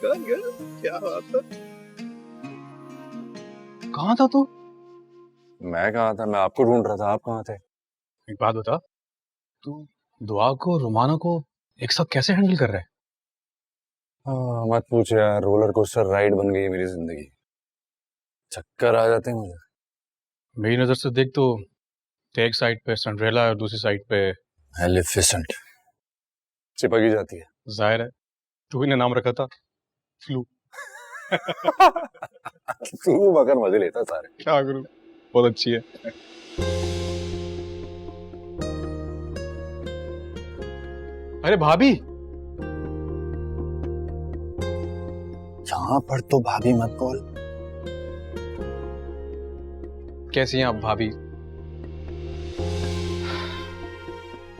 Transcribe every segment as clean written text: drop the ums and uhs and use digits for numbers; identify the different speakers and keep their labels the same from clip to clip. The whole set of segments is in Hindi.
Speaker 1: क्या बात है।
Speaker 2: कहाँ था तू?
Speaker 3: मैं कहाँ था? मैं आपको ढूंढ रहा था। आप कहाँ थे?
Speaker 2: एक बात बता, तू दुआ को रुमाना को एक साथ कैसे हैंडल कर रहा है?
Speaker 3: मत पूछ यार, रोलर कोस्टर राइड बन गई है मेरी जिंदगी। चक्कर आ जाते हैं मुझे।
Speaker 2: मेरी नजर से देख तो एक साइड पे सिंड्रेला और दूसरी साइड पे
Speaker 3: एलिफिसेंट चिपक ही जाती है।
Speaker 2: जाहिर है तू ही ने नाम रखा था फ्लू।
Speaker 3: तू मगर मजे लेता सारे।
Speaker 2: क्या करूं, बहुत अच्छी है। अरे भाभी,
Speaker 3: यहाँ पर तो भाभी मत बोल।
Speaker 2: कैसी हैं आप भाभी?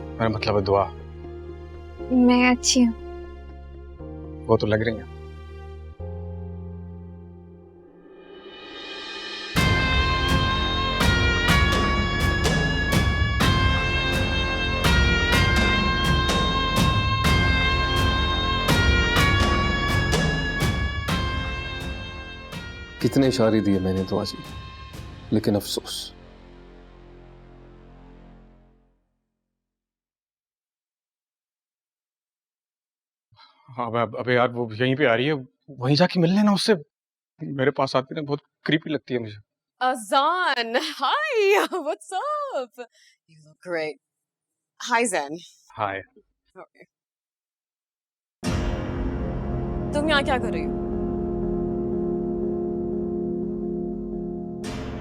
Speaker 2: मेरा मतलब है दुआ।
Speaker 4: मैं अच्छी हूँ।
Speaker 2: वो तो लग रही है।
Speaker 5: कितने इशारे दिए मैंने तो आज, लेकिन अफसोस।
Speaker 2: हाँ अबे यार वो यहीं पे आ रही है, वहीं जाके मिल लेना उससे। मेरे पास आती ना बहुत क्रीपी लगती है मुझे।
Speaker 6: Azan, hi, what's up? You look great. Hi, Zen.
Speaker 2: Hi.
Speaker 6: Okay. तुम यहाँ क्या कर रही हो?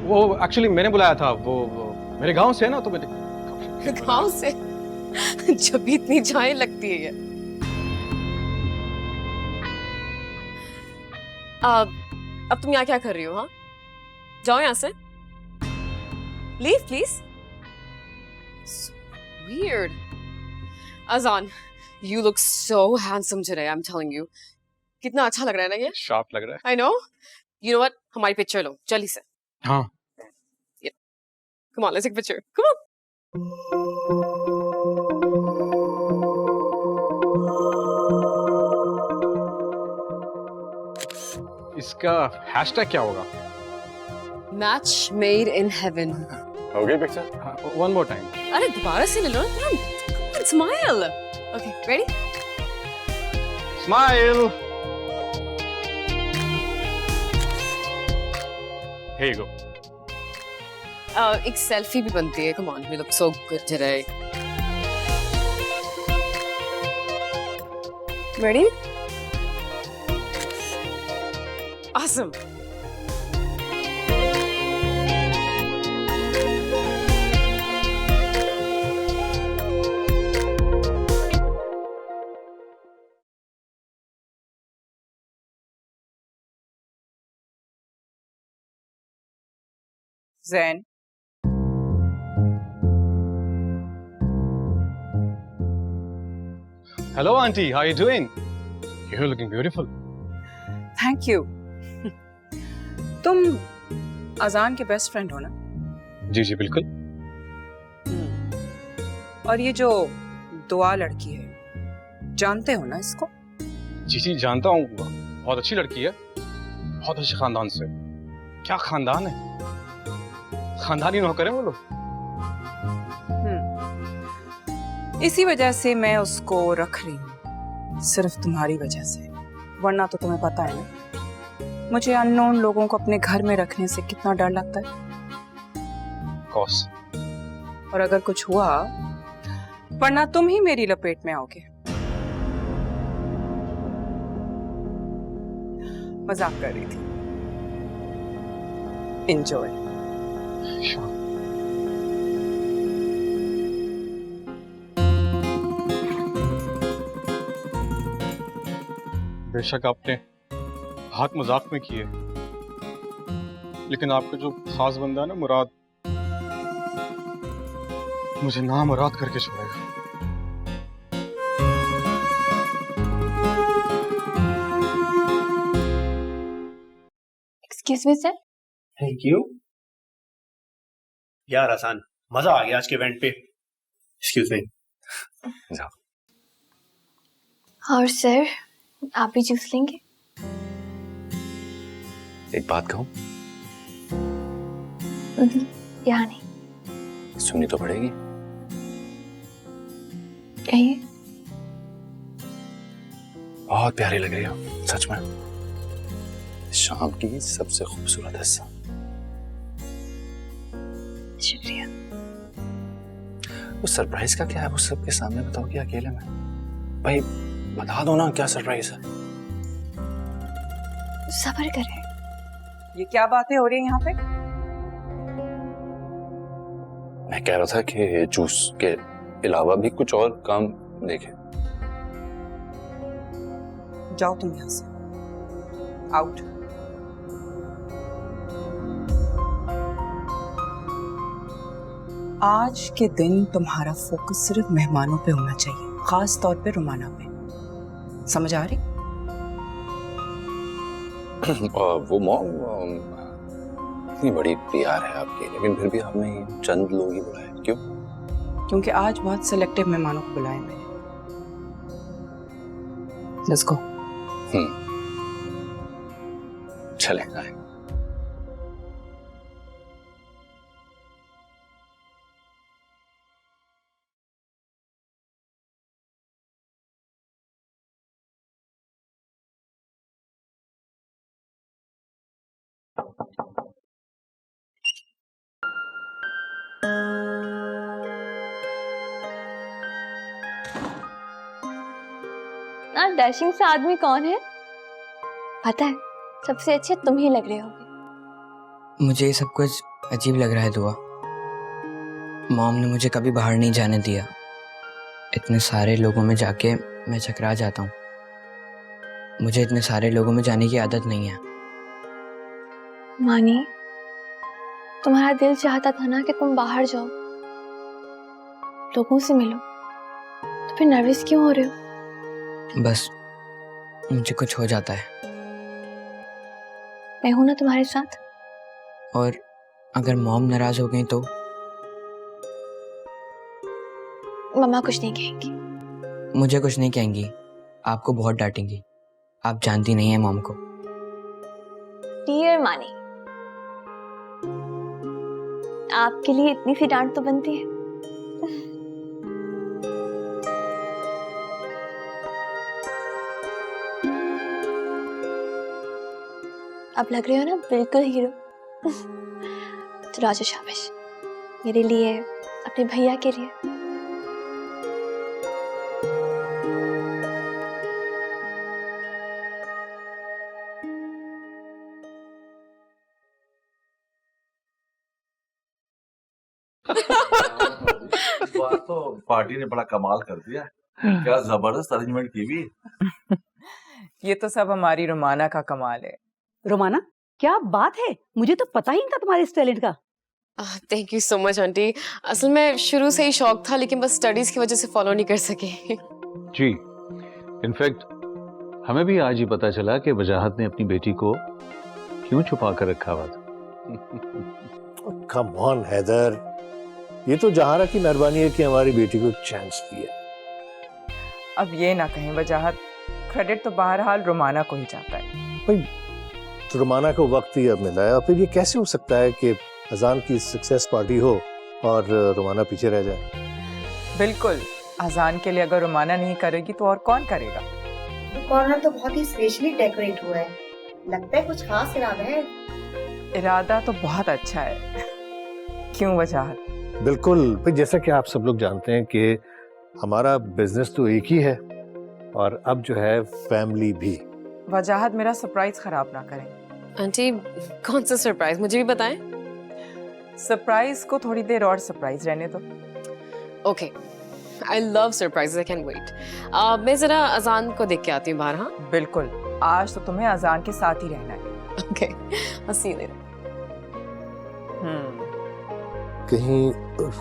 Speaker 2: वो एक्चुअली मैंने बुलाया था, वो मेरे गांव से है ना, तो मैंने
Speaker 6: गाँव से? जब भी इतनी जाए लगती है ये। अब तुम यहाँ क्या कर रही हो? हाँ, जाओ यहाँ से। Leave, please. So weird. Azan, you look so handsome today. I'm telling you. कितना अच्छा लग रहा है ना ये?
Speaker 2: शार्प लग रहा है।
Speaker 6: I know. You know what? हमारी पिक्चर लो, जल्दी से।
Speaker 2: हाँ।
Speaker 6: Come on, let's take a picture. Come on.
Speaker 2: इसका हैशटैग क्या होगा?
Speaker 6: Match made in heaven.
Speaker 3: हो गई पिक्चर?
Speaker 2: One more time.
Speaker 6: अरे दोबारा से ले लो ना तुरंत। Come on, smile. Okay, ready?
Speaker 2: Smile. Here you go.
Speaker 6: एक सेल्फी भी बनती है। Come on, we look so good today. Ready? Awesome.
Speaker 7: Zen.
Speaker 2: Hello auntie, how are you doing? You're looking beautiful.
Speaker 7: Thank you. तुम अजान के बेस्ट फ्रेंड हो ना?
Speaker 2: जी जी बिल्कुल।
Speaker 7: और ये जो दुआ लड़की है, जानते हो ना इसको?
Speaker 2: जी जी जानता हूँ, बहुत अच्छी लड़की है, बहुत अच्छे खानदान से। क्या खानदान है, खानदानी नौकर है वो लोग।
Speaker 7: इसी वजह से मैं उसको रख रही हूँ, सिर्फ तुम्हारी वजह से। वरना तो तुम्हें पता है ना, मुझे अननोन लोगों को अपने घर में रखने से कितना डर लगता है।
Speaker 2: कॉस।
Speaker 7: और अगर कुछ हुआ, वरना तुम ही मेरी लपेट में आओगे। मजाक कर रही थी। एंजॉय।
Speaker 2: बेशक आपने हाथ मजाक में किए, लेकिन आपका जो खास बंदा है ना मुराद, मुझे ना मुराद करके छोड़ेगा।
Speaker 4: Excuse me sir.
Speaker 1: Thank you यार, आसान मजा आ गया आज के इवेंट पे। Excuse me.
Speaker 4: और सर आप भी जूस लेंगे?
Speaker 3: एक बात कहूं?
Speaker 4: यहाँ नहीं।
Speaker 3: सुननी तो पड़ेगी।
Speaker 4: कहिए।
Speaker 3: बहुत प्यारी लग रही हो, सच में। शाम की सबसे खूबसूरत हिस्सा।
Speaker 4: शुक्रिया।
Speaker 3: वो सरप्राइज का क्या है? वो सबके सामने बताओ कि अकेले में? भाई बता दो ना क्या सरप्राइज है।
Speaker 4: सब्र करें।
Speaker 7: ये क्या बातें हो रही है यहाँ पे?
Speaker 3: मैं कह रहा था कि जूस के अलावा भी कुछ और काम देखें।
Speaker 7: जाओ तुम यहाँ से, आउट। आज के दिन तुम्हारा फोकस सिर्फ मेहमानों पे होना चाहिए, खास तौर पे रुमाना पे। समझ आ रही?
Speaker 3: वो मॉम इतनी बड़ी प्यार है आपकी, लेकिन फिर भी आपने चंद लोग ही बुलाए, क्यों?
Speaker 7: क्योंकि आज बहुत सिलेक्टिव मेहमानों को बुलाया मैंने। Let's go.
Speaker 3: चले आए।
Speaker 4: ना डैशिंग सा आदमी कौन है? पता है, सबसे अच्छे तुम ही लग रहे होगे।
Speaker 8: मुझे ये सब कुछ अजीब लग रहा है दुआ। मॉम ने मुझे कभी बाहर नहीं जाने दिया। इतने सारे लोगों में जाके मैं चकरा जाता हूँ। मुझे इतने सारे लोगों में जाने की आदत नहीं है।
Speaker 4: मानी, तुम्हारा दिल चाहता था ना कि तुम बाहर जाओ, लोगों से मिलो, तो फिर नर्वस क्यों हो रहे हो?
Speaker 8: बस मुझे कुछ हो जाता है।
Speaker 4: मैं हूं ना तुम्हारे साथ।
Speaker 8: और अगर मॉम नाराज हो गई तो?
Speaker 4: मम्मा कुछ नहीं कहेंगी।
Speaker 8: मुझे कुछ नहीं कहेंगी, आपको बहुत डांटेंगी। आप जानती नहीं है मॉम को।
Speaker 4: डियर मानी, आपके लिए इतनी सी डांट तो बनती है। अब लग रहे हो ना बिल्कुल हीरो। चलो आजा, शाबाश। मेरे लिए, अपने भैया के लिए।
Speaker 9: बात तो पार्टी ने बड़ा कमाल कर दिया। क्या जबरदस्त अरेंजमेंट की भी।
Speaker 7: ये तो सब हमारी रुमाना का कमाल है।
Speaker 10: रोमाना, क्या बात है, मुझे तो पता ही नहीं था तुम्हारे इस टैलेंट का।
Speaker 6: Thank you so much aunty. असल में शुरू से ही शौक था, लेकिन बस स्टडीज की वजह से फॉलो नहीं कर सके।
Speaker 11: जी, इनफैक्ट हमें भी आज ही पता चला कि वजाहत ने अपनी बेटी को क्यों छुपा कर रखा हुआ था।
Speaker 12: कम ऑन हैदर, ये तो जहारा की मेहरबानी है कि हमारी बेटी को एक चांस दिया।
Speaker 7: अब ये ना कहें वजाहत, क्रेडिट तो बहरहाल रुमाना को ही जाता है।
Speaker 12: भाई रुमाना को वक्त ही अब मिला है, और फिर ये कैसे हो सकता है कि अजान की सक्सेस पार्टी हो और रुमाना पीछे रह जाए?
Speaker 7: बिल्कुल, अजान के लिए अगर रुमाना नहीं करेगी तो और कौन करेगा?
Speaker 13: कॉर्नर तो बहुत ही स्पेशली डेकोरेट हुआ है, लगता है कुछ खास इरादा है।
Speaker 7: इरादा तो बहुत अच्छा है। क्यों वजाहत?
Speaker 12: बिल्कुल भाई, जैसा कि आप सब लोग जानते हैं कि हमारा बिजनेस तो एक ही है, और अब जो है फैमिली भी।
Speaker 7: वजाहत, मेरा सरप्राइज खराब ना करें।
Speaker 6: आंटी, कौन सा सरप्राइज, मुझे भी बताएं।
Speaker 7: सरप्राइज को थोड़ी देर और सरप्राइज रहने दो।
Speaker 6: Okay, I love surprise, I can wait. मैं जरा अजान को देख के आती हूँ बाहर। हाँ
Speaker 7: बिल्कुल, आज तो तुम्हें अजान के साथ ही रहना है।
Speaker 6: Okay, I'll see you later.
Speaker 12: कहीं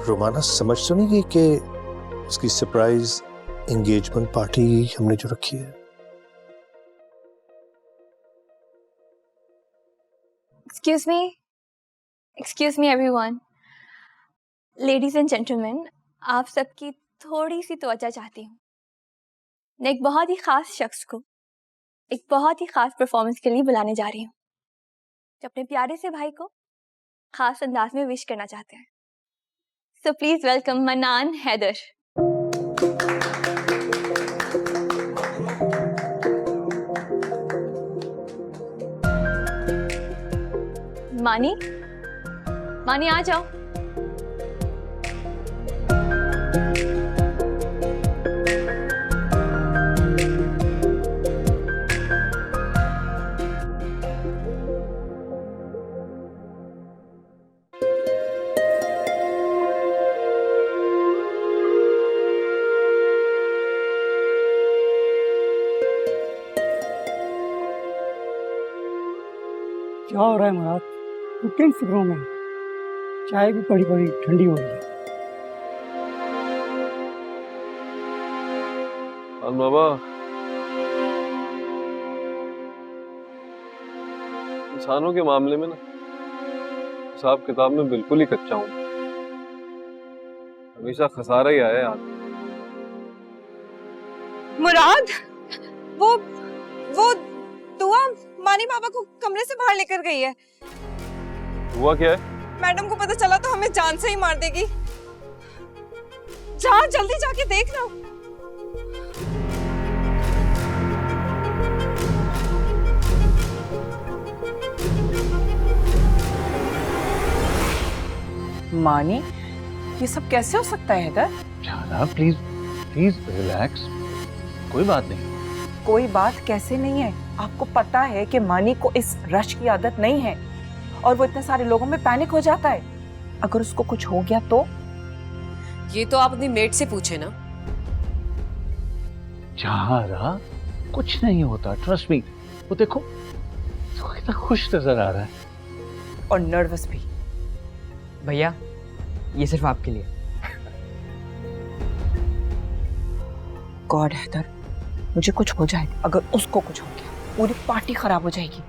Speaker 12: रोमाना समझ तो नहीं गई कि उसकी सरप्राइज एंगेजमेंट पार्टी हमने जो रखी है?
Speaker 4: Excuse me everyone. Ladies and gentlemen, आप सबकी थोड़ी सी तवज्जो चाहती हूँ। मैं एक बहुत ही खास शख्स को एक बहुत ही खास परफॉर्मेंस के लिए बुलाने जा रही हूँ। जो अपने प्यारे से भाई को खास अंदाज में विश करना चाहते हैं। सो प्लीज वेलकम मनान हैदर। मानी, मानी आ जाओ।
Speaker 14: क्या हो रहा है मुराद? तू किन फिक्रों में? चाय भी पड़ी पड़ी ठंडी हो रही है।
Speaker 5: बाबा, इंसानों के मामले में ना हिसाब किताब में बिल्कुल ही कच्चा हूं। हमेशा खसारा ही आया यार।
Speaker 7: मुराद, वो दुआ मानी पापा को कमरे से बाहर लेकर गई है।
Speaker 5: हुआ क्या है?
Speaker 7: मैडम को पता चला तो हमें जान से ही मार देगी। जा जल्दी जाके देख लो। मानी, ये सब कैसे हो सकता है हैदर?
Speaker 11: जाना, प्लीज प्लीज रिलैक्स, कोई बात नहीं।
Speaker 7: कोई बात कैसे नहीं है? आपको पता है कि मानी को इस रश की आदत नहीं है और वो इतने सारे लोगों में पैनिक हो जाता है। अगर उसको कुछ हो गया तो?
Speaker 6: ये तो आप अपनी मेट से पूछे ना।
Speaker 11: जहारा, कुछ नहीं होता, ट्रस्ट मी। वो देखो कितना खुश नजर आ रहा है
Speaker 7: और नर्वस भी।
Speaker 8: भैया, ये सिर्फ आपके लिए।
Speaker 7: गॉड हैदर, मुझे कुछ हो जाए, अगर उसको कुछ हो गया पूरी पार्टी खराब हो जाएगी।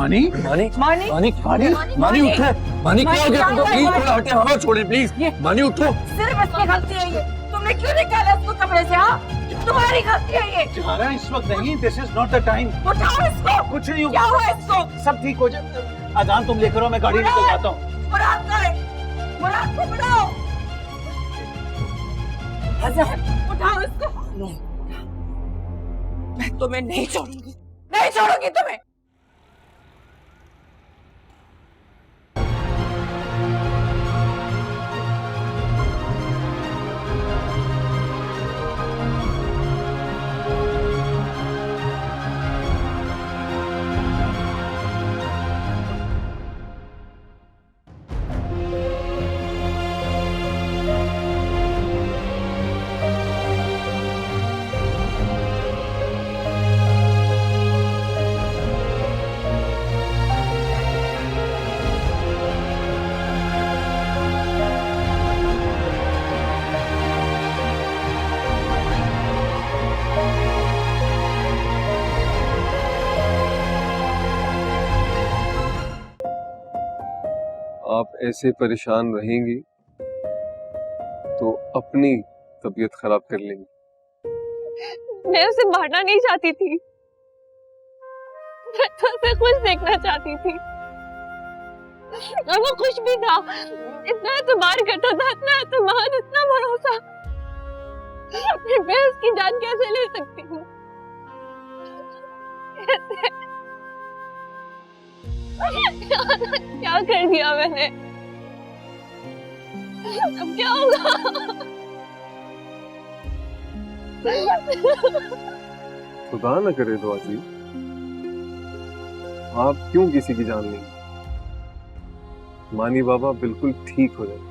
Speaker 11: मानी
Speaker 3: मानी
Speaker 7: मानी
Speaker 3: मानी मानी मानी उठो मानी क्या हो गया तुमको प्लीज थोड़ा हटे हवा छोड़े प्लीज मानी उठो
Speaker 7: सिर्फ इसकी गलती है ये। तुमने क्यों निकाला इसको कमरे से? हाँ, तुम्हारी गलती है ये।
Speaker 11: जारा इस वक्त नहीं, this is not the time.
Speaker 7: उठाओ इसको।
Speaker 11: कुछ नहीं
Speaker 7: क्या हुआ इसको?
Speaker 11: सब ठीक हो जाए। अजान तुम लेकर आओ, मैं गाड़ी लेकर जाता हूँ।
Speaker 7: मुराद को है, मुराद को बुलाओ। अजान उठाओ इसको। मैं तुम्हें नहीं छोड़ूंगी, नहीं छोड़ूंगी तुम्हें।
Speaker 5: आप ऐसे परेशान रहेंगी तो अपनी तबीयत खराब कर लेंगी।
Speaker 4: मैं उसे मारना नहीं चाहती थी, मैं तो उसे खुश देखना चाहती थी। और वो खुश भी था, इतना एतबार करता था, इतना एतमाद, इतना भरोसा। फिर मैं उसकी जान कैसे ले सकती हूँ? क्या कर दिया मैंने? अब क्या होगा?
Speaker 5: खुदा न करे दुआ जी, आप क्यों किसी की जान लेंगे? मानी बाबा बिल्कुल ठीक हो जाएंगे।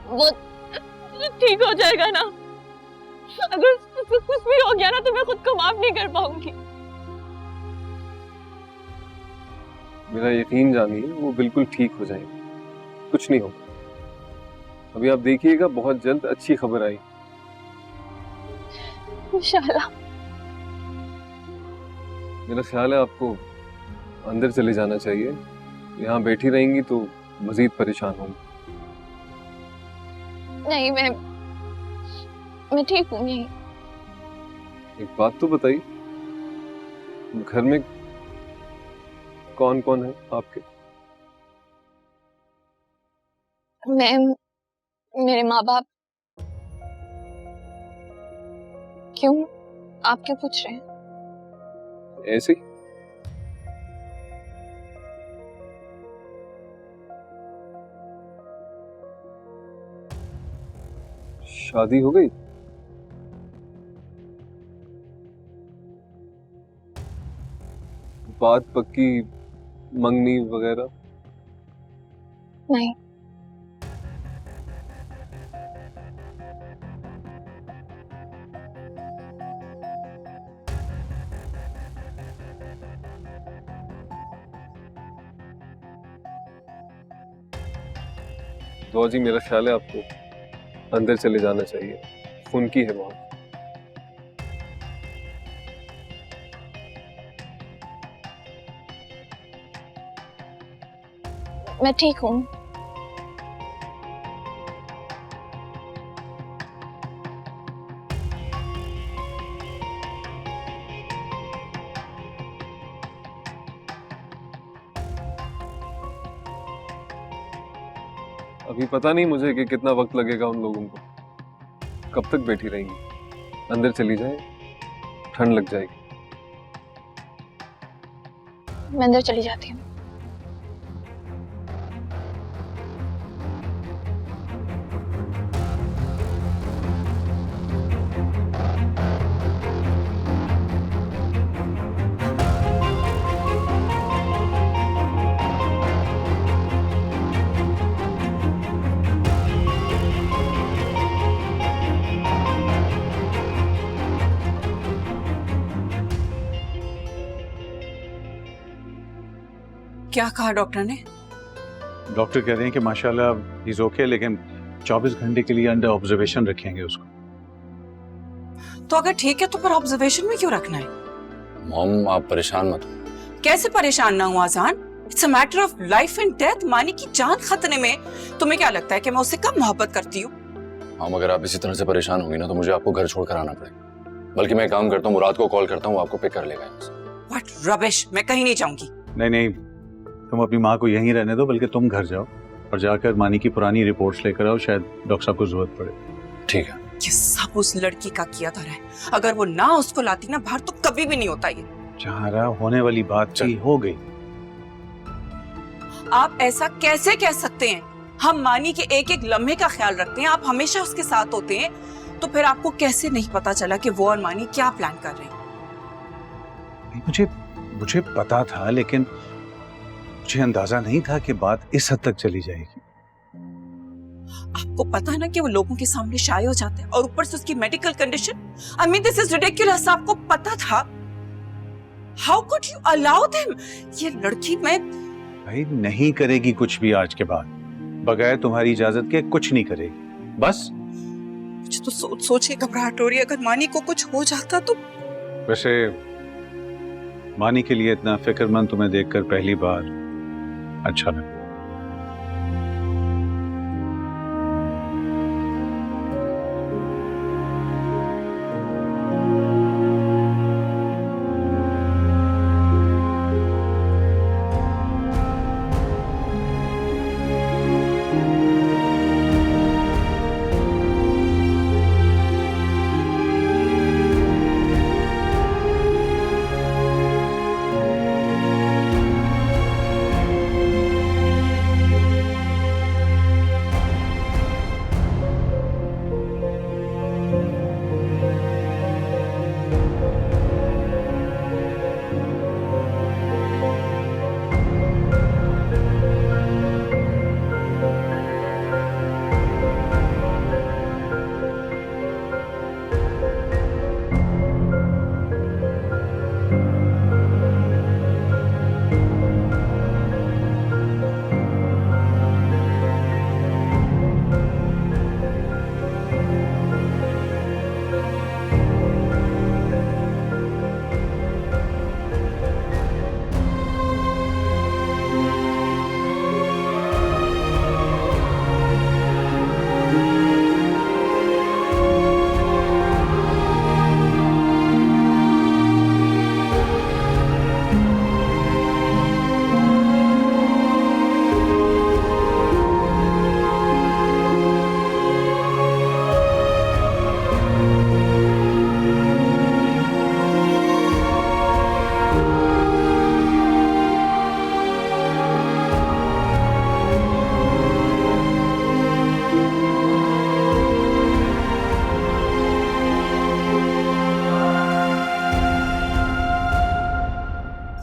Speaker 4: वो ठीक हो जाएगा ना? अगर कुछ भी हो गया ना तो मैं खुद को माफ नहीं कर पाऊंगी।
Speaker 5: मेरा यकीन जानिए, वो बिल्कुल ठीक हो जाएंगे, कुछ नहीं होगा। अभी आप देखिएगा, बहुत जल्द अच्छी खबर आई।
Speaker 4: इंशाल्लाह।
Speaker 5: मेरा ख्याल है आपको अंदर चले जाना चाहिए। यहाँ बैठी रहेंगी तो मजीद परेशान होंगी।
Speaker 4: नहीं, मैं ठीक हूँ यहीं।
Speaker 5: एक बात तो बताइए, घर में कौन कौन है आपके?
Speaker 4: मेरे माँ बाप। क्यों, आप क्या पूछ रहे हैं?
Speaker 5: ऐसे ही। शादी हो गई? बात पक्की, मंगनी वगैरह?
Speaker 4: नहीं।
Speaker 5: दुआ जी, मेरा ख्याल है आपको अंदर चले जाना चाहिए, खून की है बहुत।
Speaker 4: मैं ठीक हूँ।
Speaker 5: अभी पता नहीं मुझे कि कितना वक्त लगेगा उन लोगों को। कब तक बैठी रहेंगी? अंदर चली जाए, ठंड लग जाएगी।
Speaker 4: मैं अंदर चली जाती हूँ।
Speaker 7: क्या कहा डॉक्टर ने?
Speaker 11: डॉक्टर कह रहे हैं कि माशाल्लाह ही इज ओके, लेकिन 24 घंटे के लिए अंडर ऑब्जर्वेशन रखेंगे उसको।
Speaker 7: तो अगर ठीक है तो फिर ऑब्जर्वेशन में क्यों रखना है?
Speaker 3: मॉम, आप परेशान मत हो।
Speaker 7: कैसे परेशान ना हूँ आजान? It's a matter of life and death. Mani की जान खतरे में। तुम्हें क्या लगता है कि मैं उससे कम मोहब्बत करती हूँ?
Speaker 3: हम अगर आप इसी तरह से परेशान होंगी ना तो मुझे आपको घर छोड़कर आना पड़ेगा। बल्कि मैं काम करता हूँ, मुराद को कॉल करता हूँ, आपको पिक कर लेगा।
Speaker 7: व्हाट रबिश, मैं कहीं नहीं जाऊंगी।
Speaker 11: नहीं नहीं, तुम अपनी माँ को यहीं रहने दो, बल्कि तुम घर जाओ और जाकर मानी की पुरानी रिपोर्ट्स लेकर आओ, शायद डॉक्टर साहब को जरूरत पड़े।
Speaker 3: ठीक है।
Speaker 7: ये सब उस लड़की का किया धरा है। अगर वो ना उसको लाती ना बाहर तो कभी भी नहीं होता ये।
Speaker 11: जहारा होने वाली बात ही हो गई।
Speaker 7: आप ऐसा कैसे कह सकते हैं? हम मानी के एक एक लम्हे का ख्याल रखते हैं, आप हमेशा उसके साथ होते हैं, तो फिर आपको कैसे नहीं पता चला कि वो और मानी क्या प्लान कर रहे हैं?
Speaker 11: मुझे पता था, लेकिन मुझे अंदाजा नहीं था कि बात इस हद तक चली जाएगी।
Speaker 7: आपको पता है ना कि वो लोगों के सामने शाये हो जाते हैं, और ऊपर से उसकी medical condition. I mean this is ridiculous. आपको पता था? How could you allow them? ये लड़की मैं
Speaker 11: भाई नहीं करेगी कुछ भी आज के बाद, बगैर तुम्हारी इजाजत के कुछ नहीं करेगी। बस
Speaker 7: मुझे तो सोच के घबराहट हो रही है। अगर मानी को कुछ हो जाता तो।
Speaker 11: वैसे मानी के लिए इतना फिक्रमंद तुम्हें देखकर पहली बार अच्छा लगा।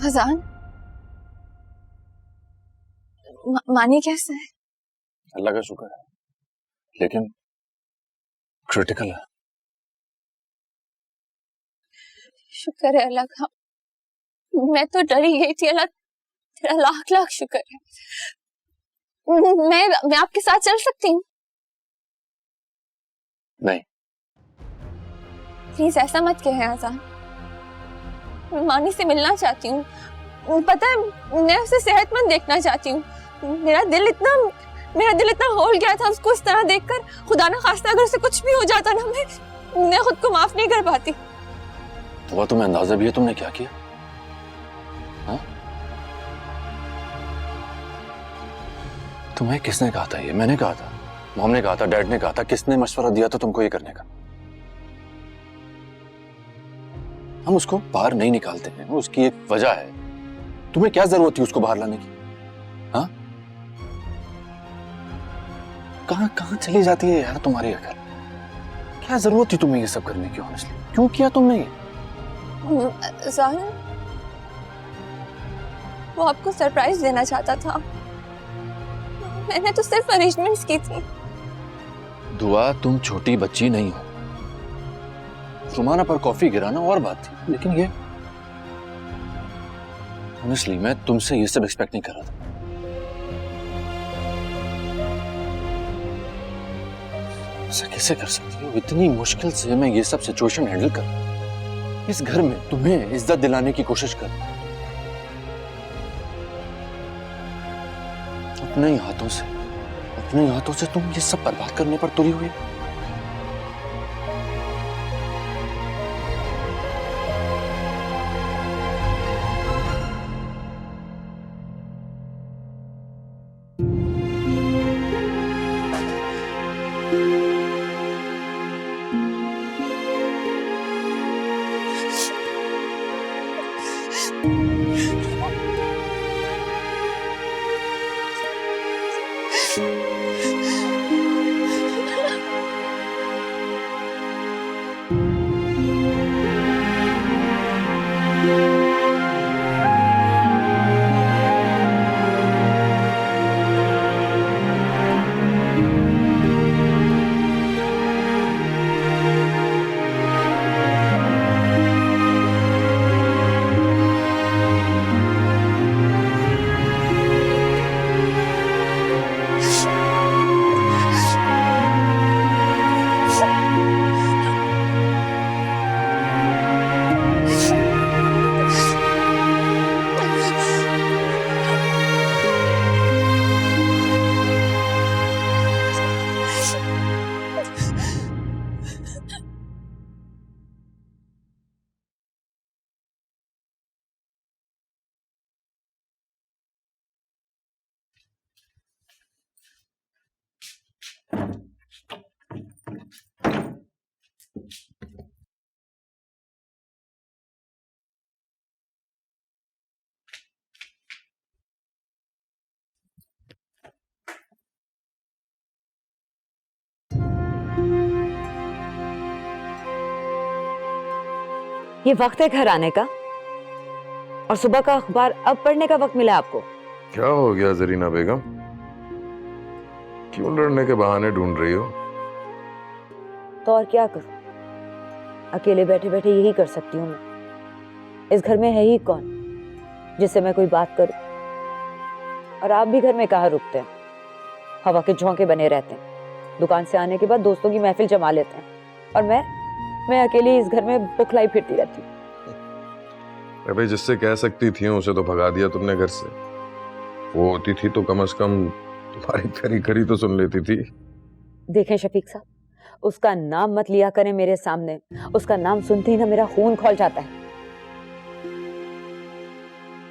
Speaker 4: अजान, मानी कैसे है?
Speaker 3: अल्लाह का शुक्र है, लेकिन क्रिटिकल है।
Speaker 4: शुक्र है अल्लाह का। मैं तो डर ही गई थी। अल्लाह तेरा लाख लाख शुक्र है। मैं आपके साथ चल सकती हूँ?
Speaker 3: नहीं,
Speaker 4: प्लीज ऐसा मत कहें आजान। मैं मानी से मिलना चाहती हूँ। पता है मैं उसे सेहतमंद देखना चाहती हूँ। मेरा दिल इतना होल गया था उसको इस तरह देखकर। खुदा ना खास्ता अगर उसे कुछ भी हो जाता ना, मैं खुद को माफ नहीं कर पाती।
Speaker 3: तो तुम्हें अंदाजा भी है तुमने क्या किया? हाँ? तुम्हें किसने कहा था ये? मैंने कहा था, मॉम ने कहा था, डैड ने कहा था। किसने मशवरा दिया था तुमको ये करने का? हम उसको बाहर नहीं निकालते हैं, उसकी एक वजह है। तुम्हें क्या जरूरत थी उसको बाहर लाने की? हाँ? कहां चली जाती है यार तुम्हारी अकल? क्या जरूरत थी तुम्हें ये सब करने की? ऑनेस्टली क्यों किया तुमने ये?
Speaker 4: ज़ाहिर वो आपको सरप्राइज देना चाहता था। मैंने तो सिर्फ अरेंजमेंट्स की थी।
Speaker 3: दुआ, तुम छोटी बच्ची नहीं हो। रुमाना पर कॉफी गिराना और बात थी, लेकिन ये ऑनेस्टली मैं तुमसे ये सब एक्सपेक्ट नहीं कर रहा था। ऐसा कैसे कर सकती हो? इतनी मुश्किल से मैं ये सब सिचुएशन हैंडल कर, इस घर में तुम्हें इज्जत दिलाने की कोशिश कर, अपने ही हाथों से तुम ये सब बर्बाद करने पर तुली हुई।
Speaker 10: ये वक्त है घर आने का, और सुबह का अखबार अब पढ़ने का वक्त मिला आपको।
Speaker 15: क्या हो गया जरीना बेगम, क्यों लड़ने के बहाने ढूंढ रही हो?
Speaker 10: तो और क्या करूं, अकेले बैठे बैठे यही कर सकती हूँ मैं। इस घर में है ही कौन जिससे मैं कोई बात करूं? और आप भी घर में कहाँ रुकते हैं, हवा के झोंके बने रहते हैं। दुकान से आने के बाद दोस्तों की महफिल जमा लेते हैं, और मैं अकेली इस घर में बुखलाई फिरती रहती हूँ।
Speaker 15: अबे जिससे कह सकती थी उसे तो भगा दिया तुमने घर से। वो होती थी तो कम से कम तुम्हारी खरी खरी तो सुन लेती थी।
Speaker 10: देखें शफीक साहब, उसका नाम मत लिया करें मेरे सामने। उसका नाम सुनते ही ना मेरा खून खौल जाता है।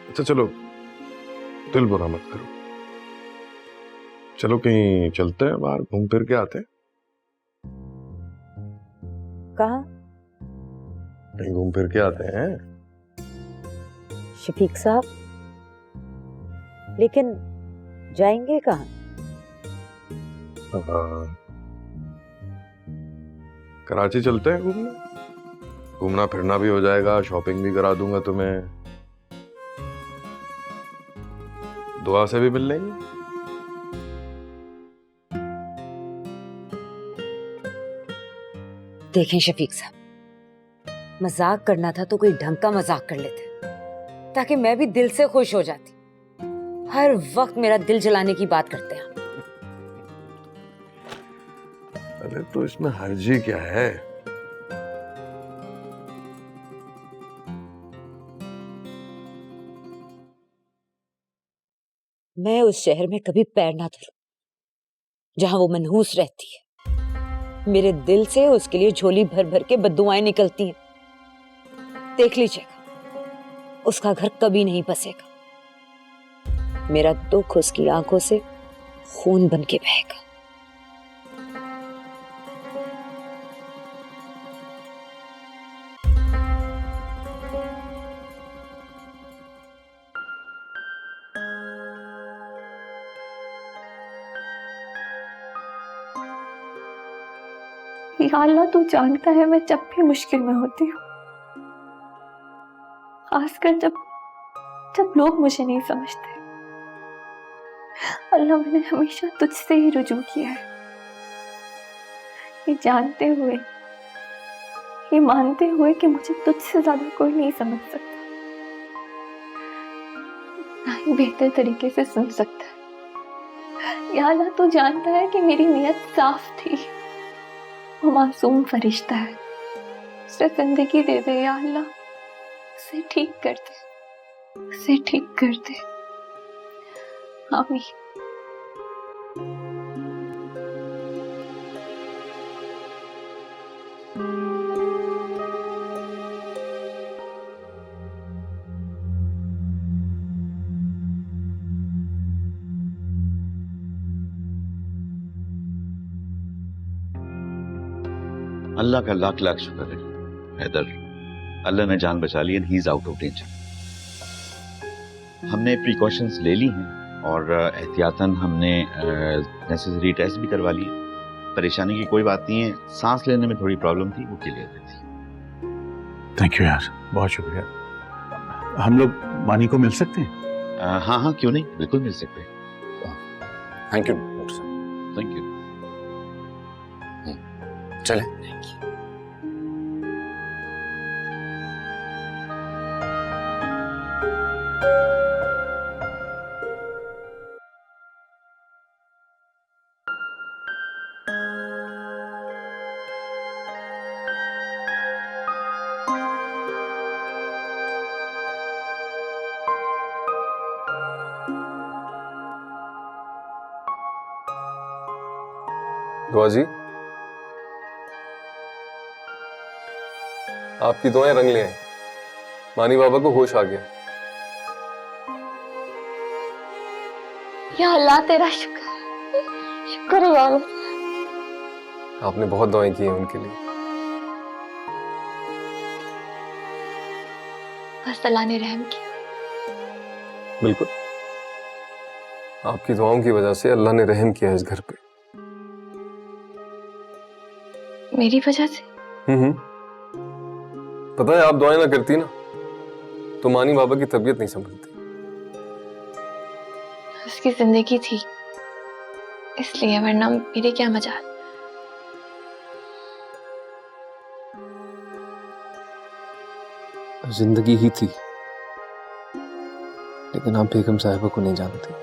Speaker 15: अच्छा चलो, दिल बुरा मत करो, चलो कहीं चलते हैं, बाहर घूम फिर के आते हैं।
Speaker 10: कहाँ?
Speaker 15: कहीं घूम फिर के आते हैं।
Speaker 10: शफीक साहब, लेकिन जाएंगे कहाँ?
Speaker 15: कराची चलते हैं घूमने, घूमना फिरना भी हो जाएगा, शॉपिंग भी करा दूंगा तुम्हें, दुआ से भी मिल लेंगे।
Speaker 10: देखें शफीक साहब, मजाक करना था तो कोई ढंग का मजाक कर लेते, ताकि मैं भी दिल से खुश हो जाती। हर वक्त मेरा दिल जलाने की बात करते हैं।
Speaker 15: अरे तो इसमें हर्जी क्या है?
Speaker 10: मैं उस शहर में कभी पैर ना धरूं जहां वो मनहूस रहती है। मेरे दिल से उसके लिए झोली भर भर के बद्दुआएं निकलती हैं। देख लीजिएगा, उसका घर कभी नहीं बसेगा। मेरा दुख उसकी आंखों से खून बन के बहेगा।
Speaker 4: या अल्लाह, तू जानता है मैं जब भी मुश्किल में होती हूँ, खासकर जब लोग मुझे नहीं समझते, अल्लाह मैंने हमेशा तुझसे ही रुजू किया है। ये जानते हुए, ये मानते हुए कि मुझे तुझसे ज्यादा कोई नहीं समझ सकता, ना ही बेहतर तरीके से सुन सकता है। या अल्लाह, तू जानता है कि मेरी नीयत साफ थी। वो मासूम फरिश्ता है, उसे जिंदगी दे दे या अल्लाह, उसे ठीक कर दे, उसे ठीक कर दे। आमीन,
Speaker 16: अल्लाह का लाख लाख शुक्र है हैदर, अल्लाह ने जान बचा ली and he is out of danger. हमने प्रिकॉशंस ले ली हैं और एहतियातन हमने नेसेसरी टेस्ट भी करवा लिए। परेशानी की कोई बात नहीं है, सांस लेने में थोड़ी प्रॉब्लम थी, वो क्लियर थी।
Speaker 11: थैंक यू यार, बहुत शुक्रिया। हम लोग मानी को मिल सकते हैं?
Speaker 16: हाँ हाँ, क्यों नहीं, बिल्कुल मिल सकते हैं।
Speaker 3: थैंक यू डॉक्टर साहब।
Speaker 16: Thank you.
Speaker 3: चलें।
Speaker 5: दुआ जी, आपकी दुआएं रंग ले आई। मानी बाबा को होश आ गया।
Speaker 4: या अल्लाह तेरा शुक्र, शुक्र है या अल्लाह।
Speaker 5: आपने बहुत दुआएं की हैं उनके लिए।
Speaker 4: बस अल्लाह ने रहम किया।
Speaker 5: बिल्कुल, आपकी दुआओं की वजह से अल्लाह ने रहम किया इस घर पे।
Speaker 4: मेरी वजह से?
Speaker 5: पता है, आप दुआएं ना करती ना तो मानी बाबा की तबीयत नहीं संभलती।
Speaker 4: उसकी जिंदगी थी इसलिए, वरना मेरे क्या मजाल।
Speaker 5: जिंदगी ही थी, लेकिन आप बेगम साहिबा को नहीं जानते।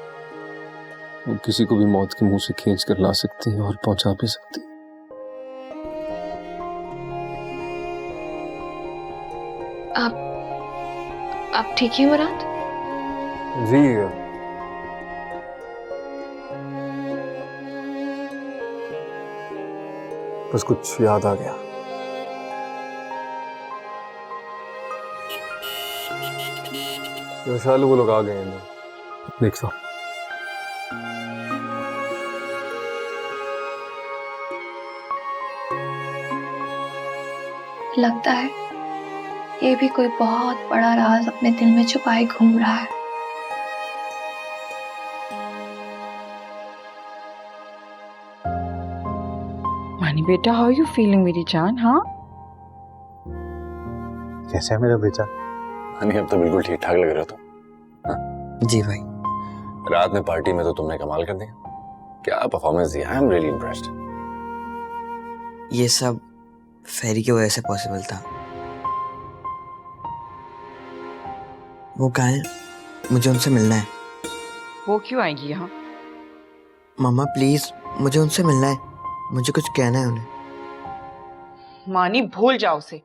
Speaker 5: वो किसी को भी मौत के मुंह से खींच कर ला सकती हैं और पहुंचा भी सकती हैं।
Speaker 4: आप ठीक है मुराद?
Speaker 5: जी, बस कुछ याद आ गया। विशाल वो लोग आ गए हैं, देखता हूं।
Speaker 4: लगता है ये भी कोई बहुत बड़ा राज अपने दिल में छुपाए घूम रहा है।
Speaker 7: मानी बेटा, हाउ यू फीलिंग मेरी जान? हाँ,
Speaker 11: कैसा है मेरा बेटा?
Speaker 3: मानी अब तो बिल्कुल ठीक ठाक लग रहा था।
Speaker 8: जी भाई।
Speaker 3: रात में पार्टी में तो तुमने कमाल कर दिया। क्या परफॉर्मेंस दिया, आई एम रियली इम्प्रेस्ड।
Speaker 8: ये सब फेरी की वजह से पॉसिबल था। वो कहाँ है? मुझे उनसे मिलना है।
Speaker 7: वो क्यों आएगी यहाँ?
Speaker 8: मामा प्लीज, मुझे उनसे मिलना है, मुझे कुछ कहना है उन्हें।
Speaker 7: मानी भूल जाओ उसे,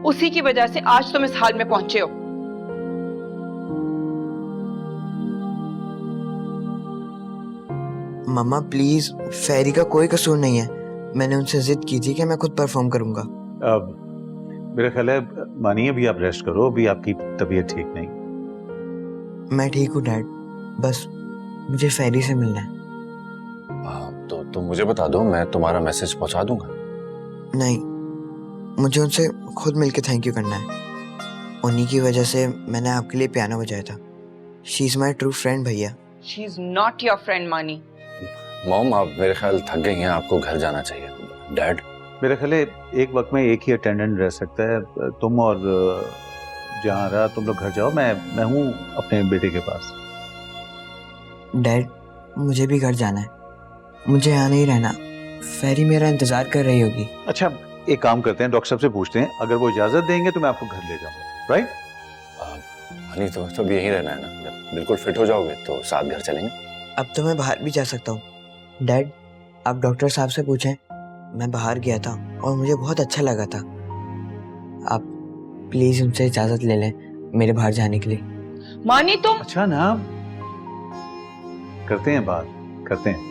Speaker 7: उसी की वजह से आज तुम इस हाल में पहुंचे हो।
Speaker 8: मामा प्लीज, फेरी का कोई कसूर नहीं है। मैंने उनसे जिद की थी कि मैं खुद परफॉर्म करूंगा।
Speaker 11: अब मेरा ख्याल है मानिए, अभी आप रेस्ट करो, अभी आपकी तबीयत ठीक नहीं।
Speaker 8: मैं ठीक हूँ डैड, बस मुझे फेरी से मिलना है।
Speaker 3: तो तुम मुझे बता दो, मैं तुम्हारा मैसेज पहुंचा दूंगा।
Speaker 8: नहीं, मुझे उनसे खुद मिलके थैंक यू करना है। उन्हीं की वजह से मैंने आपके लिए पियानो बजाया था। She is my true friend भैया।
Speaker 7: She is not your friend Mani.
Speaker 3: Mom, आप मेरे ख्याल थक गई हैं, आपको घर जाना चाहिए। डैड,
Speaker 11: मेरा ख्याल है एक वक्त में एक ही अटेंडेंट रह सकता है। तुम और जहाँ रहा तुम लोग घर जाओ, मैं हूँ अपने बेटे के पास।
Speaker 8: डैड, मुझे भी घर जाना है, मुझे यहाँ नहीं रहना। फेरी मेरा इंतजार कर रही होगी।
Speaker 11: अच्छा, एक काम करते हैं, डॉक्टर साहब से पूछते हैं, अगर वो इजाजत देंगे तो मैं आपको घर ले जाऊंगा। राइट?
Speaker 3: हनी, तो अब यहीं रहना है ना? जब बिल्कुल फिट हो जाओगे तो साथ घर चलेंगे।
Speaker 8: अब तो मैं बाहर भी जा सकता हूँ। डैड, आप डॉक्टर साहब से पूछें, मैं बाहर गया था और मुझे बहुत अच्छा लगा था। आप प्लीज उनसे इजाजत ले लें मेरे बाहर जाने के लिए।
Speaker 7: मानी तुम।
Speaker 11: अच्छा ना, करते हैं बात, करते हैं।